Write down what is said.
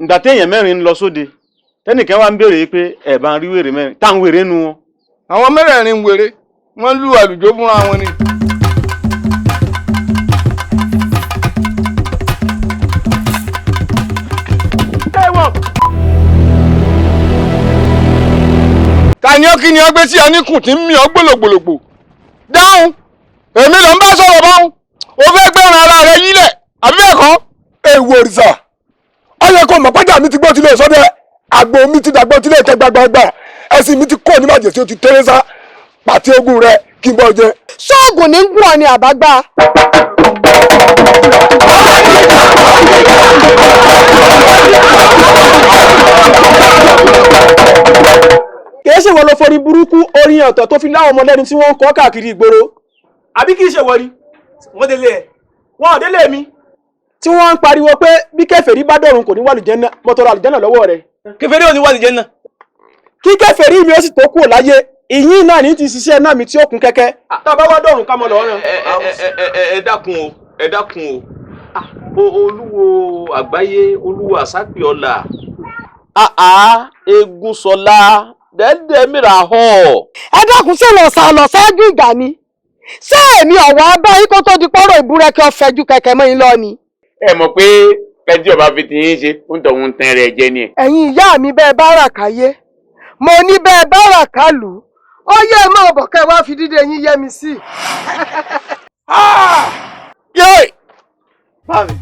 Ìgbà téèyàn mẹ́rin ń lọ sóde. Tẹ́nìkan wá ń béèrè pé ẹ bá ń rí wèrè mẹ́rin. Tá ń wèrè nu wọn. Àwọn mẹ́rẹ̀ẹ̀rin wèrè. Wọ́n lù àlùjọ fúnra wọn ni. Tani ó kí ni ó gbé sí ọníkùn tí ń mì ọ́ gbòlògbòlògbò? Dáhùn! Èmi ló ń bá sọ̀rọ̀ báhùn. O fẹ́ gbẹ̀rùn ara rẹ yílẹ̀, àbí bẹ́ẹ̀ kọ́? Èèwọ̀ òrìṣà. Ó yẹ kó mọ̀ pátá mi ti gbọ́ tilẹ̀ sọ́dẹ̀. Àgbò mi ti dàgbọ́ tilẹ̀ tẹ gbàgbàgbà. Ẹ̀sìn mi ti kọ́ ní màjèsí o ti tẹ́rẹ́sà. Pàtí ogun rẹ kí n bọ́ jẹ. Ṣọ́ọ̀gùn ní ń gùn ọ ni àbágbá. Kìí ṣe wọ́n lọ forí burúkú orin ọ̀tọ̀ tó fi láwọn ọmọ lẹ́nu tí wọ́n ń kọ́ káàkiri ìgboro. Àbí kìí ṣe wọ́rí? Wọ́n délé ẹ̀. Wọ́n délé mi. Tí wọ́n ń pariwo pé bí kèfèrí bá dọ̀run kò ní wà lùjẹ́nà, mo tọrọ àlùjẹ́nà lọ́wọ́ rẹ̀. Kèfèrí ò ní wà lùjẹ́nà. Kí kèfèrí mi ó sì tó kúrò láyé, ìyín náà ní ti ṣiṣẹ́ náà mi tí ó kún kẹ́kẹ́. Tá bá wá dọ̀run ká mọ́ lọ́wọ́ rẹ̀. Ẹ dákun o. Olúwo àgbáyé, olúwo àsápì ọlà. Egun sọlá. Dẹ́dẹ́ mìíràn hàn. Ẹ dákun ṣé lọ sá lọ ṣáájú ìgbà ni. Ṣé èmi ọ̀wọ́ abáyín kó tó di pọ́rọ̀ ìbúrẹ́ kí ọ fẹjú kẹ̀kẹ́ mọ́ yín lọ ni. Ẹ mọ̀ pé pẹ́jú ọba fi ti yín ṣe ń tọ̀hún tán rẹ̀ jẹ́ ni ẹ̀. Ẹ̀yin ìyá mi bẹ́ẹ̀ bá rà káyé. Mo ní bẹ́ẹ̀ bá rà kálù. Ó yẹ ẹ máa bọ̀ kẹ́ wá fi dídé yín yẹ mi sí. Yé! Báàmì.